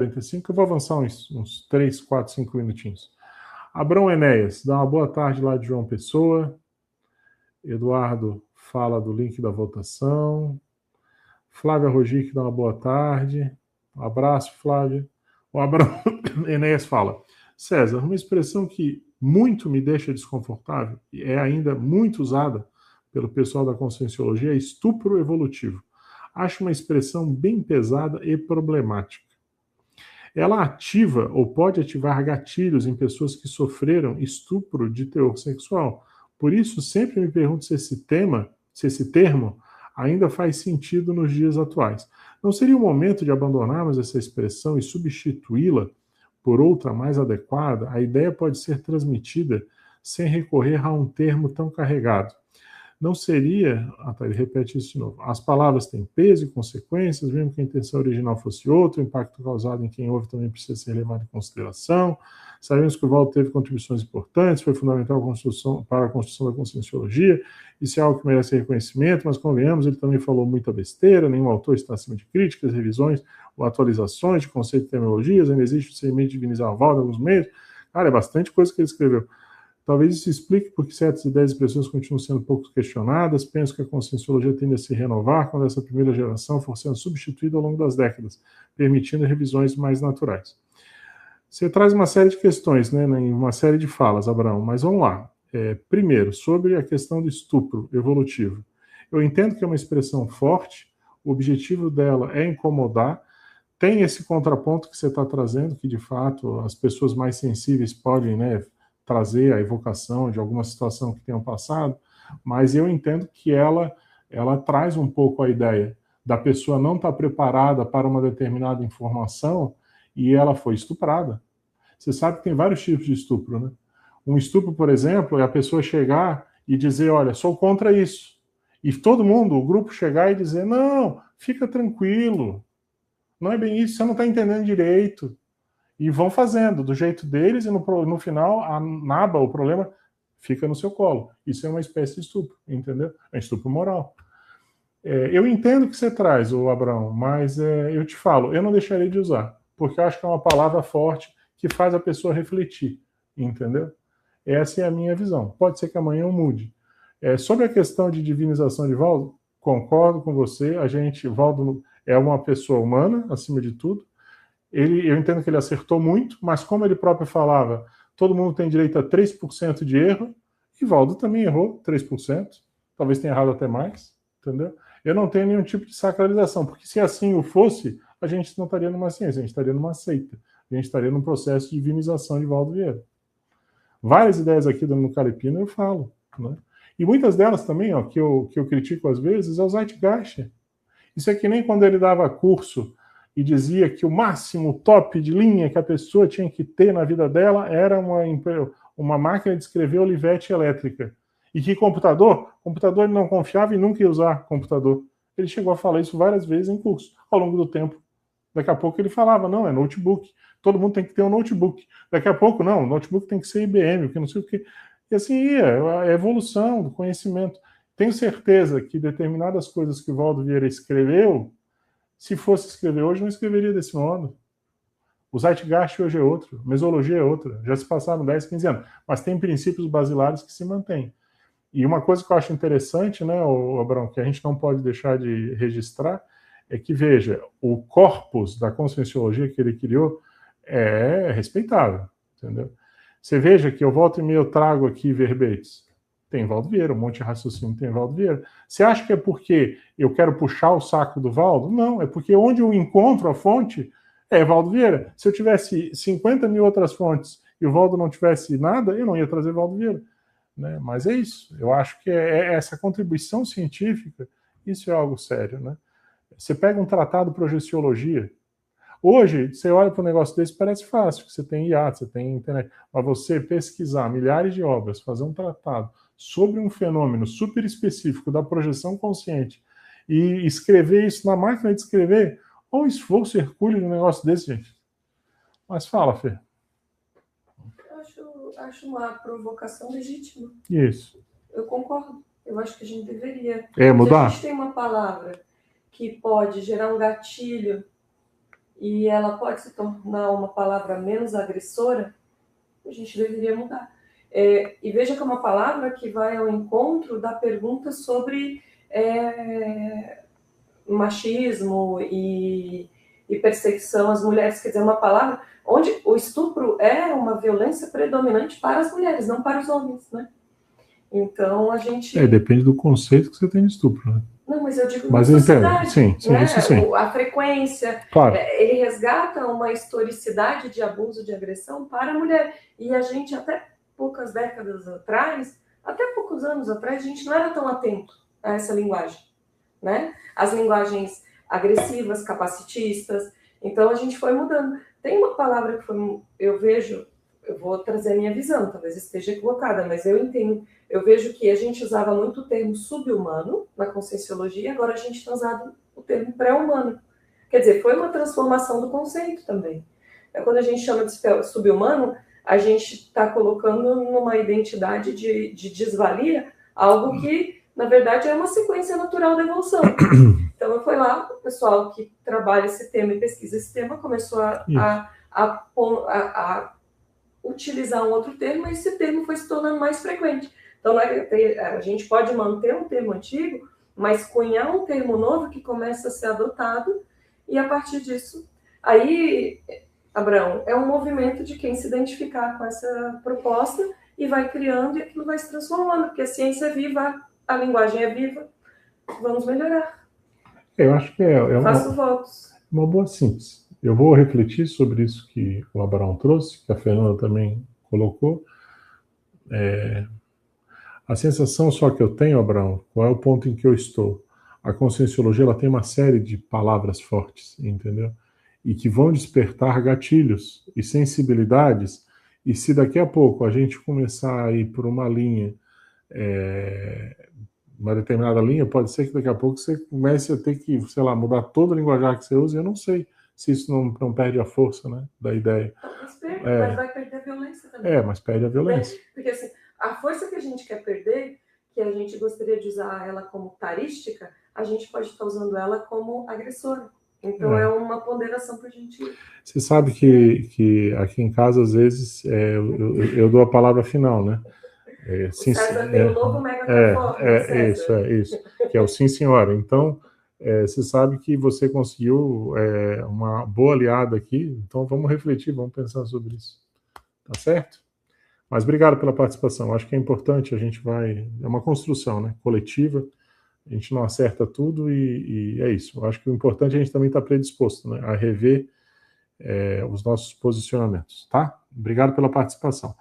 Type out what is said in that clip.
45, eu vou avançar uns 3, 4, 5 minutinhos. Abrão Enéas, dá uma boa tarde lá de João Pessoa. Eduardo fala do link da votação. Flávia Rogic dá uma boa tarde. Um abraço, Flávia. O Abrão Enéas fala: César, uma expressão que muito me deixa desconfortável e é ainda muito usada pelo pessoal da Conscienciologia é estupro evolutivo. Acho uma expressão bem pesada e problemática. Ela ativa ou pode ativar gatilhos em pessoas que sofreram estupro de teor sexual. Por isso, sempre me pergunto se esse termo ainda faz sentido nos dias atuais. Não seria o momento de abandonarmos essa expressão e substituí-la por outra mais adequada? A ideia pode ser transmitida sem recorrer a um termo tão carregado. Não seria... ele repete isso de novo. As palavras têm peso e consequências, mesmo que a intenção original fosse outra, o impacto causado em quem ouve também precisa ser levado em consideração. Sabemos que o Valdo teve contribuições importantes, foi fundamental para a construção da Conscienciologia, isso é algo que merece reconhecimento, mas convenhamos, ele também falou muita besteira, nenhum autor está acima de críticas, revisões ou atualizações de conceitos e terminologias, ainda existe o discernimento de divinizar o Valdo em alguns meios. Cara, é bastante coisa que ele escreveu. Talvez isso explique porque certas ideias e expressões continuam sendo pouco questionadas. Penso que a Conscienciologia tende a se renovar quando essa primeira geração for sendo substituída ao longo das décadas, permitindo revisões mais naturais. Você traz uma série de questões, né, uma série de falas, Abraão, mas vamos lá. Primeiro, sobre a questão do estupro evolutivo. Eu entendo que é uma expressão forte, o objetivo dela é incomodar, tem esse contraponto que você está trazendo, que de fato as pessoas mais sensíveis podem, né, trazer a evocação de alguma situação que tenham passado, mas eu entendo que ela traz um pouco a ideia da pessoa não estar preparada para uma determinada informação e ela foi estuprada. Você sabe que tem vários tipos de estupro, né? Um estupro, por exemplo, é a pessoa chegar e dizer, olha, sou contra isso. E todo mundo, o grupo chegar e dizer, não, fica tranquilo, não é bem isso, você não está entendendo direito. E vão fazendo do jeito deles e no final a naba, o problema, fica no seu colo. Isso é uma espécie de estupro, entendeu? É um estupro moral. Eu entendo o que você traz, Abraão, mas eu te falo, eu não deixarei de usar, porque eu acho que é uma palavra forte que faz a pessoa refletir, entendeu? Essa é a minha visão. Pode ser que amanhã eu mude. Sobre a questão de divinização de Valdo, concordo com você, Valdo é uma pessoa humana, acima de tudo. Eu entendo que ele acertou muito, mas como ele próprio falava, todo mundo tem direito a 3% de erro, e Valdo também errou 3%, talvez tenha errado até mais, entendeu? Eu não tenho nenhum tipo de sacralização, porque se assim o fosse, a gente não estaria numa ciência, a gente estaria numa seita, a gente estaria num processo de divinização de Valdo Vieira. Várias ideias aqui no Calepino eu falo, né? E muitas delas também, ó, que eu critico às vezes, é o Zeitgeist. Isso é que nem quando ele dava curso e dizia que o máximo top de linha que a pessoa tinha que ter na vida dela era uma máquina de escrever Olivetti elétrica. E que computador ele não confiava e nunca ia usar computador. Ele chegou a falar isso várias vezes em curso, ao longo do tempo. Daqui a pouco ele falava, não, é notebook. Todo mundo tem que ter um notebook. Daqui a pouco, não, o notebook tem que ser IBM, que não sei o quê. E assim ia, a evolução do conhecimento. Tenho certeza que determinadas coisas que o Valdo Vieira escreveu, se fosse escrever hoje, não escreveria desse modo. O Zeitgeist hoje é outro, a mesologia é outra. Já se passaram 10, 15 anos. Mas tem princípios basilares que se mantêm. E uma coisa que eu acho interessante, né, Abrão, que a gente não pode deixar de registrar, é que, veja, o corpus da Conscienciologia que ele criou é respeitável, entendeu? Você veja que eu volto e meio trago aqui verbetes. Tem Valdo Vieira, um monte de raciocínio tem Valdo Vieira. Você acha que é porque eu quero puxar o saco do Valdo? Não, é porque onde eu encontro a fonte é Valdo Vieira. Se eu tivesse 50 mil outras fontes e o Valdo não tivesse nada, eu não ia trazer Valdo Vieira. Né? Mas é isso. Eu acho que essa contribuição científica, isso é algo sério. Né? Você pega um tratado de projeciologia. Hoje, você olha para um negócio desse, parece fácil, você tem IA, você tem internet. Mas você pesquisar milhares de obras, fazer um tratado sobre um fenômeno super específico da projeção consciente e escrever isso na máquina de escrever, olha o esforço hercúleo de um negócio desse, gente. Mas fala, Fê. Eu acho uma provocação legítima. Isso. Eu concordo. Eu acho que a gente deveria. Mudar? Se a gente tem uma palavra que pode gerar um gatilho e ela pode se tornar uma palavra menos agressora, a gente deveria mudar. E veja que é uma palavra que vai ao encontro da pergunta sobre machismo e perseguição às mulheres, quer dizer, uma palavra onde o estupro é uma violência predominante para as mulheres, não para os homens, né? Então a gente... depende do conceito que você tem de estupro, né? Não, mas eu digo mas na eu sociedade, entendo. Sim, né? Isso sim. A frequência, claro. Ele resgata uma historicidade de abuso, de agressão para a mulher. E a gente, até poucas décadas atrás, até poucos anos atrás, a gente não era tão atento a essa linguagem, né? As linguagens agressivas, capacitistas. Então a gente foi mudando. Tem uma palavra que eu vejo, eu vou trazer a minha visão, talvez esteja equivocada, mas eu entendo. Eu vejo que a gente usava muito o termo sub-humano na Conscienciologia, agora a gente está usando o termo pré-humano. Quer dizer, foi uma transformação do conceito também. Quando a gente chama de sub-humano, a gente está colocando numa identidade de desvalia algo que, na verdade, é uma sequência natural da evolução. Então, foi lá, o pessoal que trabalha esse tema e pesquisa esse tema começou a utilizar um outro termo, e esse termo foi se tornando mais frequente. Então, a gente pode manter um termo antigo, mas cunhar um termo novo que começa a ser adotado, e a partir disso, aí, Abraão, é um movimento de quem se identificar com essa proposta e vai criando, e aquilo vai se transformando, porque a ciência é viva, a linguagem é viva, vamos melhorar. Eu acho que Faço votos. Uma boa síntese. Eu vou refletir sobre isso que o Abraão trouxe, que a Fernanda também colocou. A sensação só que eu tenho, Abraão, qual é o ponto em que eu estou? A Conscienciologia ela tem uma série de palavras fortes, entendeu? E que vão despertar gatilhos e sensibilidades, e se daqui a pouco a gente começar a ir por uma linha, uma determinada linha, pode ser que daqui a pouco você comece a ter que, sei lá, mudar todo o linguajar que você usa, e eu não sei se isso não perde a força, né, da ideia. Mas vai perder a violência também. Mas perde a violência. Porque assim, a força que a gente quer perder, que a gente gostaria de usar ela como tarística, a gente pode estar usando ela como agressora. Então é uma ponderação para a gente... Você sabe que aqui em casa, às vezes, eu dou a palavra final, né? Sim, César tem um novo megaphone, isso, que é o sim, senhora. Então, você sabe que você conseguiu uma boa aliada aqui, então vamos refletir, vamos pensar sobre isso. Tá certo? Mas obrigado pela participação. Acho que é importante, é uma construção, né, coletiva, a gente não acerta tudo e é isso. Eu acho que o importante é a gente também estar predisposto, né, a rever os nossos posicionamentos, tá? Obrigado pela participação.